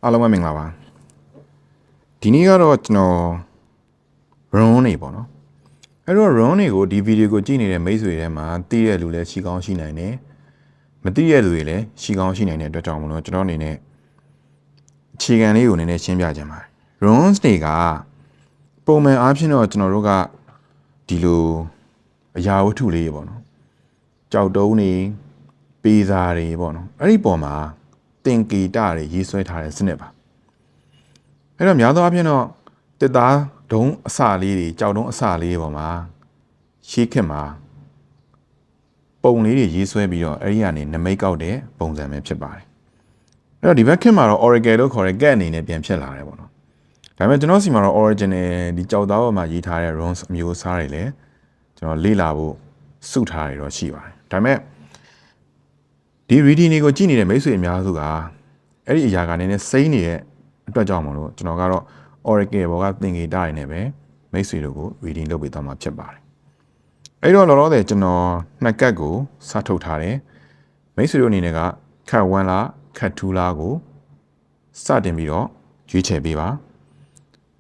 အားလုံးပဲမင်္ဂလာပါဒီနေ့ကတော့ကျွန်တော် run နေပေါ့နော်အဲ့တော့ run တွေကိုဒီဗီဒီယိုကိုကြည့်နေတဲ့မိတ်ဆွေတွေမှာသိတဲ့လူလည်းရှိကောင်းရှိနိုင်တယ်မသိတဲ့လူတွေလည်းရှိကောင်းရှိနိုင်တဲ့အတွက်ကြောင့်မလို့ကျွန်တော်အနေနဲ့အခြေခံလေးကိုနည်းနည်းရှင်းပြချင်ပါတယ် runs တွေကပုံမှန်အားဖြင့်တော့ကျွန်တော်တို့ကဒီလိုအရာဝတ္ထုလေးပေါ့နော်ကြောက်တုံးတွေပေစာတွေပေါ့နော်အဲ့ဒီပုံမှာသင်္ကေတတွေရေးဆွဲထားတဲ့စနစ်ပါအဲ့တော့များသောအားဖြင့်တော့တစ်သားဒုံးအစလေးတွေကြောက်တုံးအစလေးပေါ်မှာရှေးခေတ်မှာပုံလေးတွေရေးဆွဲပြီးတော့အဲ့ဒီကနေနမိတ်ကောက်တဲ့ပုံစံပဲဖြစ်ပါတယ်အဲ့တော့ဒီဘက်ခေတ်မှာတော့ Oracle လို့ခေါ်တဲ့ get အနေနဲ့ပြန်ဖြစ်လာတယ်ပေါ့နော်ဒါပေမဲ့ကျွန်တော်စီမှာတော့ original ဒီကြောက်သားပေါ်မှာရေးထားတဲ့ runes အမျိုးအစားတွေလည်းကျွန်တော်လေ့လာဖို့စုထားရတော့ရှိပါတယ်ဒါပေမဲ့ဒီ reading တွေကိုကြည့်နေတဲ့မိတ်ဆွေအများစုကအဲ့ဒီအရာကနေနဲ့စိမ့်နေတဲ့အတွက်ကြောင့်မလို့ကျွန်တော်ကတော့ Oracle ဘောကသင်္ကေတတွေနဲ့ပဲမိတ်ဆွေတို့ကို reading လုပ်ပေးသွားမှာဖြစ်ပါတယ်အဲ့တော့လောလောဆယ်ကျွန်တော်နှစ်ကတ်ကိုစထုတ်ထားတယ်မိတ်ဆွေတို့အနေနဲ့ကခတ်1လားခတ်2လားကိုစတင်ပြီးတော့ရွေးချယ်ပေးပါ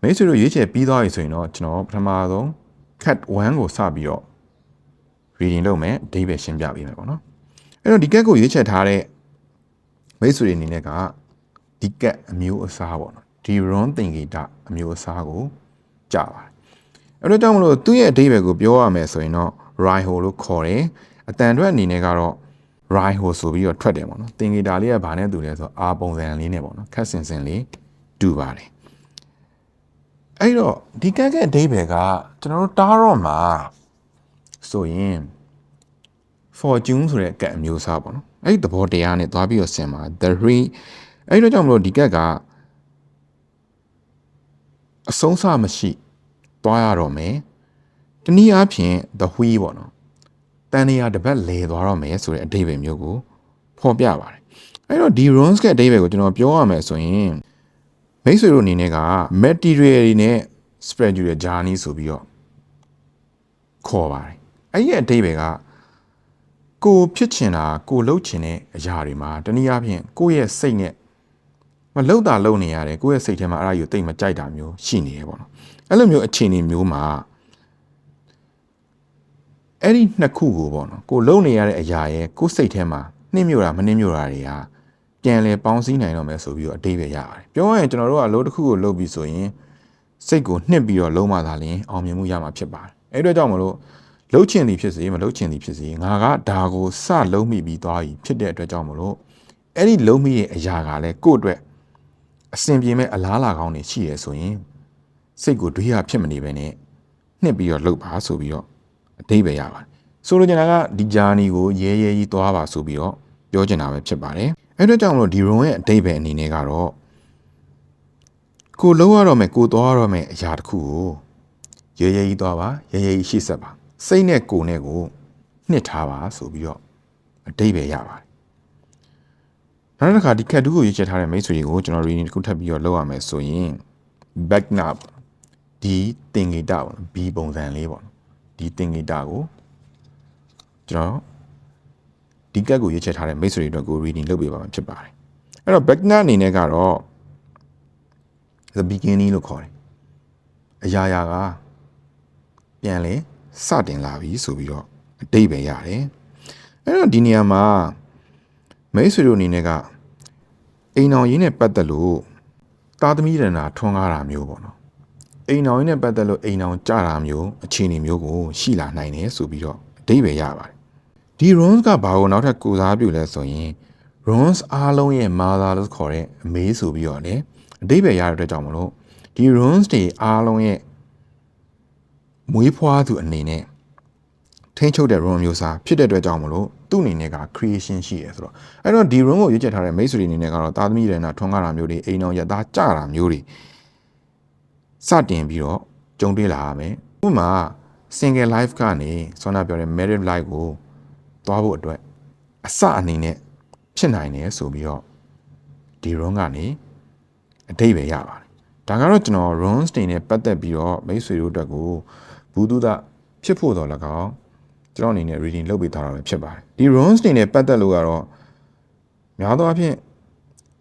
မိတ်ဆွေတို့ရွေးချယ်ပြီးသွားပြီဆိုရင်တော့ကျွန်တော်ပထမဆုံးခတ်1ကိုစပြီးတော့ reading လုပ်မယ်အဓိပ္ပာယ်ရှင်းပြပေးမယ်ပေါ့နော်အဲ့တော့ဒီကတ်ကိုရွေးချယ်ထားတဲ့မိတ်ဆွေတွေအနေနဲ့ကဒီကတ်အမျိုးအစားပေါ့နော်ဒီ run သင်္ကေတအမျိုးအစားကိုကြပါတယ်အဲ့တော့ကြောင့်မလို့သူ့ရဲ့အဓိပ္ပာယ်ကိုပြောရမယ်ဆိုရင်တော့ raiho လို့ခေါ်တယ်အတန်အတွက်အနေနဲ့ကတော့ raiho ဆိုပြီးတော့ထွက်တယ်ပေါ့နော်သင်္ကေတလေးကဘာနဲ့တူလဲဆိုတော့အာပုံစံလေးနဲ့ပေါ့နော်ခက်စင်စင်လေးတူပါတယ်အဲ့တော့ဒီကတ်ကအဓိပ္ပာယ်ကကျွန်တော်တို့တားတော့မှာဆိုရင် fortune ဆိုတဲ့ကတ်အမျိုးအစားပေါ့နော်အဲ့ဒီသဘောတရားနဲ့သွားပြီးတော့ဆင်ပါ the three အဲ့တော့ကြောင့်မလို့ဒီကတ်ကအဆုံးစမရှိသွားရတော့မယ်တနည်းအားဖြင့် the wheel ပေါ့နော်တန်နေရာတစ်ပတ်လဲသွားတော့မယ်ဆိုတဲ့အဓိပ္ပာယ်မျိုးကိုဖော်ပြပါတယ်အဲ့တော့ဒီ runes ကအဓိပ္ပာယ်ကိုကျွန်တော်ပြောရမယ်ဆိုရင်မိတ်ဆွေတို့အနေနဲ့က material တွေနဲ့ spiritual journey ဆိုပြီးတော့ခေါ်ပါတယ်အဲ့ဒီအဓိပ္ပာယ်ကကိုဖြစ်ချင်တာကိုလှုပ်ချင်တဲ့အရာတွေမှာတနည်းအားဖြင့်ကိုယ့်ရဲ့စိတ်နဲ့မလှုပ်တာလှုပ်နေရတယ်ကိုယ့်ရဲ့စိတ်ထဲမှာအဲ့ဒါယူတိတ်မကြိုက်တာမျိုးရှိနေရပေါ့နော်အဲ့လိုမျိုးအခြေအနေမျိုးမှာအဲ့ဒီနှစ်ခုကိုပေါ့နော်ကိုလှုပ်နေရတဲ့အရာရဲ့ကိုယ်စိတ်ထဲမှာနှိမ့်မြို့တာမနှိမ့်မြို့တာတွေကပြန်လဲပေါင်းစည်းနိုင်တော့မယ်ဆိုပြီးတော့အတိတ်ပဲရပါတယ်ပြောရရင်ကျွန်တော်တို့ကအလုပ်တစ်ခုကိုလုပ်ပြီးဆိုရင်စိတ်ကိုနှစ်ပြီးတော့လုံးမသာလျှင်အောင်မြင်မှုရမှာဖြစ်ပါတယ်အဲ့အတွက်ကြောင့်မလို့လှုပ်ချင်သည်ဖြစ်စေမလှုပ်ချင်သည်ဖြစ်စေငါကဒါကိုစလုံးမိပြီးသွားပြီဖြစ်တဲ့အတွက်ကြောင့်မလို့အဲ့ဒီလုံးမိရဲ့အရာကလည်းကိုယ့်အတွက်အစဉ်ပြေမဲ့အလားလာကောင်းနေရှိရဆိုရင်စိတ်ကိုတွေးရဖြစ်မနေပဲနဲ့နှစ်ပြီးတော့လှုပ်ပါဆိုပြီးတော့အတိတ်ပဲရပါတယ်ဆိုလိုချင်တာကဒီ journey ကိုရဲရဲကြီးသွားပါဆိုပြီးတော့ပြောချင်တာပဲဖြစ်ပါတယ်အဲ့အတွက်ကြောင့်မလို့ဒီ run ရဲ့အတိတ်ပဲအနေနဲ့ကတော့ကိုလှုပ်ရတော့မယ်ကိုသွားရတော့မယ်အရာတစ်ခုကိုရဲရဲကြီးသွားပါရဲရဲကြီးရှေ့ဆက်ပါစိတ်နဲ့ကိုယ်နဲ့ကိုနှစ်ထားပါဆိုပြီးတော့အတိတ်ပဲရပါတယ်နောက်တစ်ခါဒီခက်တူးကိုရွေးချယ်ထားတဲ့မိတ်ဆွေတွေကိုကျွန်တော် reading တစ်ခုထပ်ပြီးတော့လုပ်ရမယ်ဆိုရင် back up ဒီသင်္ကေတပေါ့ B ပုံစံလေးပေါ့ဒီသင်္ကေတကိုကျွန်တော်ဒီကတ်ကိုရွေးချယ်ထားတဲ့မိတ်ဆွေတွေအတွက်ကို reading လုပ်ပေးပါမှာဖြစ်ပါတယ်အဲ့တော့ back up အနေနဲ့ကတော့ the beginning လို့ခေါ်တယ်အရာရာကပြန်လဲစတင်လာပြီဆိုပြီးတော့အတိတ်ပဲရတယ်အဲ့တော့ဒီနေရာမှာမိတ်ဆွေတို့အနေနဲ့ကအိမ်တော်ရင်းနဲ့ပတ်သက်လို့သားသမီးရဏထွန်းကားတာမျိုးပေါ့နော်အိမ်တော်ရင်းနဲ့ပတ်သက်လို့အိမ်တော်ကြတာမျိုးအခြေအနေမျိုးကိုရှိလာနိုင်တယ်ဆိုပြီးတော့အတိတ်ပဲရပါတယ်ဒီ runes ကဘာကိုနောက်ထပ်ကိုစားပြုလဲဆိုရင် runes အားလုံးရဲ့ mother လို့ခေါ်တဲ့အမေးဆိုပြီးတော့လည်းအတိတ်ပဲရတဲ့အတွက်ကြောင့်မလို့ဒီ runes တွေအားလုံးရဲ့မွေးဖွားသူအနေနဲ့ထိန်းချုပ်တဲ့ run မျိုးစားဖြစ်တဲ့အတွက်ကြောင့်မလို့သူ့အနေနဲ့က creation ရှိရဆိုတော့အဲ့တော့ဒီ run ကိုရွေးချယ်ထားတဲ့မိတ်ဆွေတွေအနေနဲ့ကတော့သားသမီးတွေနဲ့ထွန်းကားတာမျိုးတွေအိမ်တော်ရသားကြတာမျိုးတွေစတင်ပြီးတော့ကြုံတွေ့လာရမယ်ဥပမာ single life ကနေဆောနာပြောတဲ့ married life ကိုသွားဖို့အတွက်အစအနေနဲ့ဖြစ်နိုင်တယ်ဆိုပြီးတော့ဒီ run ကနေအတိတ်ပဲရပါတယ်ဒါကတော့ကျွန်တော် runs တွေနဲ့ပတ်သက်ပြီးတော့မိတ်ဆွေတို့အတွက်ကိုဘူးသူဒဖြစ်ဖို့တော့၎င်းကျွန်တော်အနေနဲ့ reading လုပ်ပေးထားတာပဲဖြစ်ပါတယ်ဒီ runes တွေနဲ့ပတ်သက်လို့ကတော့များသောအားဖြင့်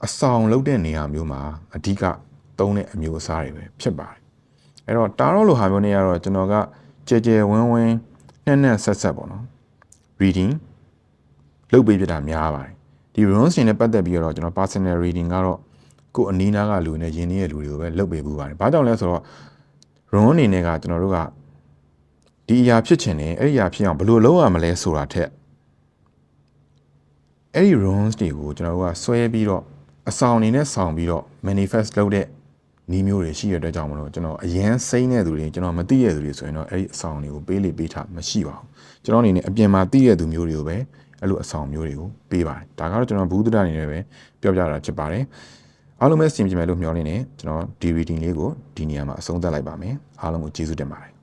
အဆောင်လုပ်တဲ့နေရာမျိုးမှာအဓိကသုံးတဲ့အမျိုးအစားတွေပဲဖြစ်ပါတယ်အဲ့တော့တာရောလိုဟာမျိုးနေရတော့ကျွန်တော်ကကြဲကြဲဝင်းဝင်းနှက်ဆက်ပေါ့နော် reading လုပ်ပေးပြတာများပါတယ်ဒီ runes တွေနဲ့ပတ်သက်ပြီးတော့ကျွန်တော် personal reading ကတော့ကိုယ်အနီးနားကလူနဲ့ယဉ်နေတဲ့လူတွေကိုပဲလုပ်ပေးပူပါတယ်ဘာကြောင့်လဲဆိုတော့ rune အနေနဲ့ကကျွန်တော်တို့ကဒီအရာဖြစ်ချင်တယ်အဲ့ဒီအရာဖြစ်အောင်ဘယ်လိုလုပ်ရမလဲဆိုတာထက်အဲ့ဒီ runes တွေကိုကျွန်တော်တို့ကဆွဲပြီးတော့အဆောင်အနေနဲ့ဆောင်ပြီးတော့ manifest လုပ်တဲ့နီးမျိုးတွေရှိရတဲ့ကြောင့်မလို့ကျွန်တော်အရန်စိမ့်တဲ့သူတွေကျွန်တော်မသိတဲ့သူတွေဆိုရင်တော့အဲ့ဒီအဆောင်တွေကိုပေးလေပေးထားမရှိပါဘူးကျွန်တော်အနေနဲ့အပြင်မှာသိတဲ့သူမျိုးတွေကိုပဲအဲ့လိုအဆောင်မျိုးတွေကိုပေးပါတယ်ဒါကတော့ကျွန်တော်ဘူးသဒ္ဒအနေနဲ့ပဲပြောပြတာဖြစ်ပါတယ်အားလုံးပဲစင်ကြင်မယ်လို့မျှော်လင့်နေကျွန်တော်ဒီ reading လေးကိုဒီနေရာမှာအဆုံးသတ်လိုက်ပါမယ်အားလုံးကိုကျေးဇူးတင်ပါတယ်